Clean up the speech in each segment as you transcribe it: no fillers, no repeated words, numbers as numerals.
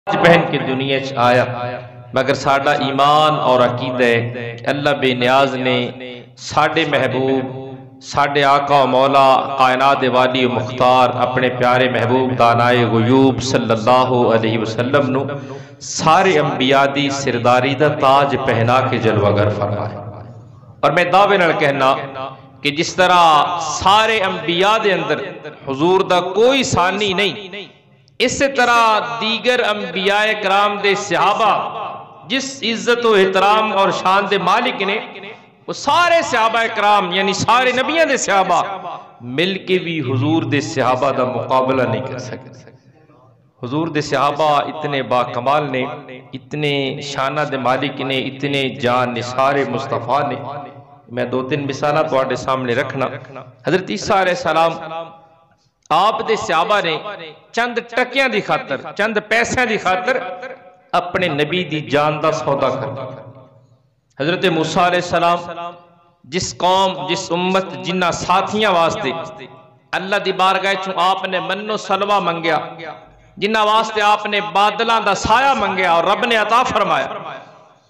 پہن کے دنیا چ آیا مگر ساڈا ایمان اور عقیدہ ہے کہ اللہ بے نیاز نے ساڈے محبوب ساڈے آقا و مولا کائنات والی و مختار اپنے پیارے محبوب دانائے غیوب صلی اللہ علیہ وسلم نو سارے انبیاء دی سرداری دا تاج پہنا کے جلوگر فرمائے۔ اور میں دعوے نال کہنا کہ جس طرح سارے انبیاء دے اندر حضور دا کوئی ثانی نہیں، اسی طرح دیگر انبیاء کرام دے صحابہ جس عزت و احترام اور شان دے مالک نے، وہ سارے صحابہ کرام یعنی سارے نبیوں دے صحابہ مل کے بھی حضور دے صحابہ دا مقابلہ نہیں کر سکتے۔ حضور دے صحابہ اتنے با کمال نے، اتنے شانہ دے مالک نے، اتنے جان نثار مصطفیٰ نے۔ میں دو تین مثالہ تواڈے سامنے رکھنا۔ حضرت عیسیٰ علیہ السلام آپ دے صحابہ نے چند ٹکیاں دی خاطر، چند پیسیاں دی خاطر اپنے نبی دی جان دا سودا کر دیا۔ حضرت موسیٰ علیہ السلام جس قوم جس امت جنہ ساتھیاں واسطے اللہ دی بارگاہ چوں آپ نے من و سلوہ منگیا، جنہ واسطے آپ نے بادلاں دا سایہ منگیا اور رب نے عطا فرمایا،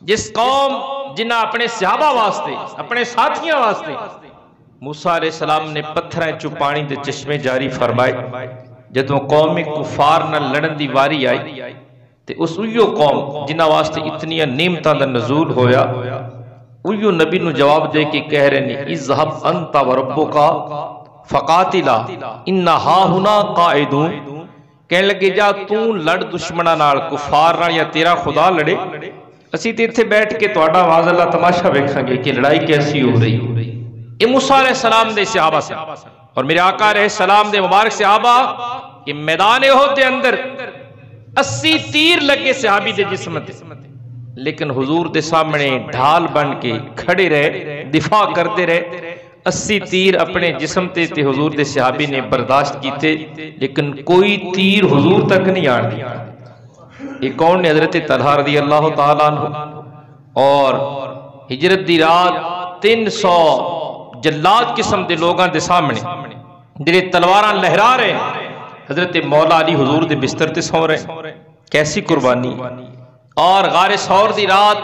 جس قوم جنہ اپنے صحابہ واسطے اپنے ساتھیاں واسطے موسیٰ علیہ السلام نے پتھریں چو پانی دے چشمے جاری فرمائے، جدوں قوم کفار نہ لڑن دی واری آئی تے اس اویو قوم جنہ واسطے اتنی نعمتاں دا نزول ہویا، اویو نبی نو جواب دے کے کہہ رہے نے اذهب انت وربک فقاتلا انا ہاہنا قاعدون، کہنے لگے جا تو لڑ دشمناں نال کفار نال یا تیرا خدا لڑے، اسی تے ایتھے بیٹھ کے تہاڈا واز اللہ تماشا ویکھاں گے کہ لڑائی کیسی ہو رہی۔ یہ موسیٰ علیہ السلام دے صحابہ سے اور میرے آقا علیہ السلام دے مبارک صحابہ کہ میدان احد دے اندر 80 تیر لگے صحابی دے جسم تے، لیکن حضور دے سامنے ڈھال بن کے کھڑے رہے، دفاع کرتے رہے۔ 80 تیر اپنے جسم تے حضور دے صحابی نے برداشت کیتے، لیکن کوئی تیر حضور تک نہیں آن دیا۔ ایک کون نے حضرت طلحہ رضی اللہ تعالیٰ عنہ اور ہجرت دی رات 300 جلاد قسم دے لوگاں دے سامنے جڑے تلواراں لہرا رہے ہیں، حضرت مولا علی حضور دے بستر تے سو رہے، کیسی قربانی۔ اور غار ثور دی رات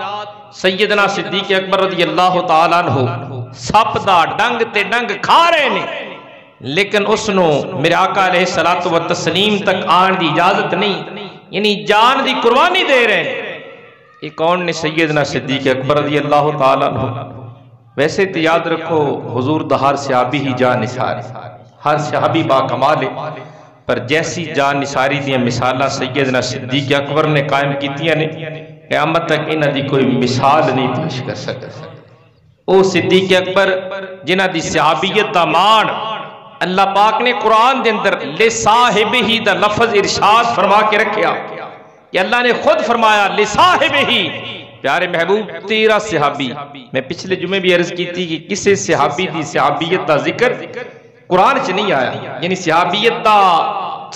سیدنا صدیق اکبر رضی اللہ تعالیٰ عنہ سپ دا ڈنگ تے ڈنگ کھا رہے نے، لیکن اس نو میرے آقا علیہ الصلوۃ والتسلیم تک آن دی اجازت نہیں، یعنی جان دی قربانی دے رہے ہیں۔ یہ کون نے؟ سیدنا صدیق اکبر رضی اللہ تعالیٰ عنہ۔ ویسے تو یاد رکھو حضور دا ہر صحابی ہی جان نثار، ہر صحابی با کمال، پر جیسی جان نثاری دیاں مثالاں سیدنا صدیق اکبر نے قائم کیتیاں نے، قیامت تک انہاں دی کوئی مثال نہیں پیش کر سکتا۔ او صدیق اکبر جنہاں دی صحابیت دا مان اللہ پاک نے قرآن دے اندر لصاحبہ دا لفظ ارشاد فرما کے رکھیا کہ اللہ نے خود فرمایا لصاحبہ، پیارے محبوب تیرا صحابی۔ میں پچھلے جمعے بھی عرض کی تھی کہ کسے صحابی دی صحابیت دا ذکر قرآن چ نہیں آیا، یعنی صحابیت دا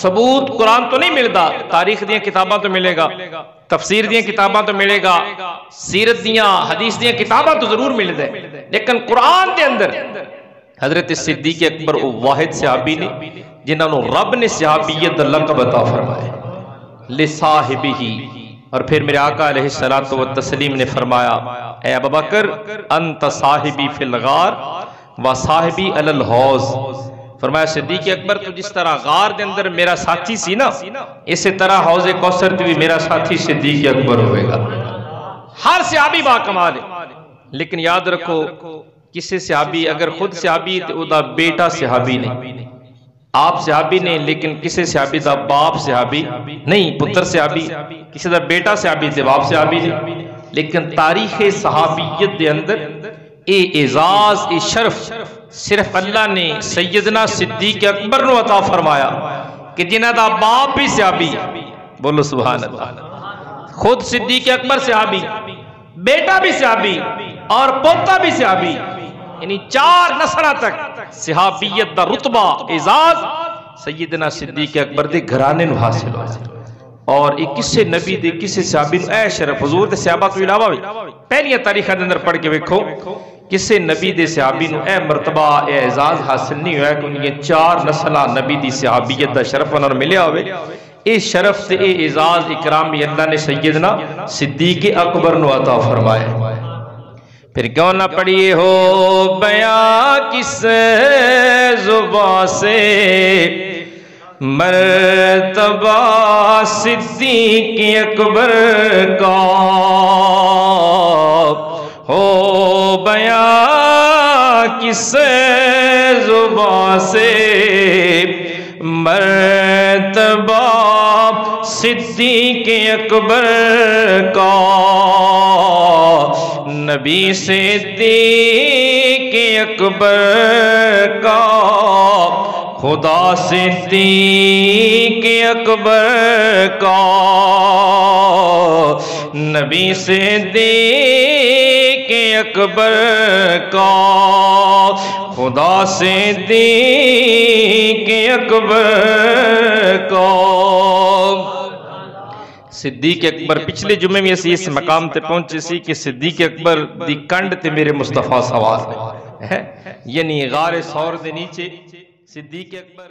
ثبوت قرآن تو نہیں ملتا، تاریخ دیاں کتاباں تو ملے گا، تفسیر دیاں کتاباں تو ملے گا، سیرت دیاں حدیث دیاں کتاباں تو ضرور مل دے، لیکن قرآن دے اندر حضرت صدیق اکبر وہ واحد صحابی نے جنہاں نو رب نے صحابیت دا لقب عطا فرمائے لصاحبہ۔ اور پھر میرے آقا علیہ الصلوۃ والتسلیم نے فرمایا اے ابوبکر انت صاحبی فی الغار و صاحبی علی الحوض، فرمایا صدیق اکبر تو جس طرح غار دے اندر میرا ساتھی سی نا، اسی طرح حوض کوثر تے بھی میرا ساتھی صدیق اکبر ہوئے گا۔ ہر صحابی با کمال ہے، لیکن یاد رکھو کسی صحابی اگر خود صحابی تو او دا بیٹا صحابی نہیں، آپ صحابی نے، لیکن کسی صحابی دا باپ صحابی نہیں، پتر صحابی، کسی دا بیٹا صحابی تے باپ صحابی نہیں، لیکن تاریخ صحابیت دے اندر اے اعزاز اے شرف صرف اللہ نے سیدنا صدیق اکبر نو عطا فرمایا کہ جنہ دا باپ بھی صحابی، بولو سبحان اللہ، خود صدیق اکبر صحابی، بیٹا بھی صحابی اور پوتا بھی صحابی، یعنی 4 نسلہ تک صحابیت دا رتبہ اعزاز سیدنا صدیق اکبر دے گھرانے نو حاصل ہوا۔ اور ایک کسے نبی دے کسے صحابی نو اے شرف حضور دے صحابہ تو علاوہ بھی پہلیاں تاریخاں دے اندر پڑھ کے ویکھو کسے نبی دے صحابی نو اے مرتبہ اے اعزاز حاصل نہیں ہوا کہ انہیں 4 نسلہ نبی دی صحابیت دا شرف انہوں نے ملیا ہوئے اے شرف تے اے اعزاز اکرامی اللہ نے سیدنا صدیق اکبر نو عطا فرمائے۔ پھر کیوں نہ پڑھیے ہو بیاں کس زبان سے مرتبہ صدیق اکبر کا، ہو بیاں کس زبان سے مرتبہ صدیق اکبر کا، نبی صدیق اکبر کا، خدا صدیق اکبر کا، نبی صدیق اکبر کا، خدا صدیق اکبر کا۔ صدیق اکبر پچھلے جمعے میں اسی اس مقام تے پہنچے سی کہ صدیق اکبر دی کنڈ تے میرے مصطفیٰ سوار ہے، یعنی غار ثور دے نیچے صدیق اکبر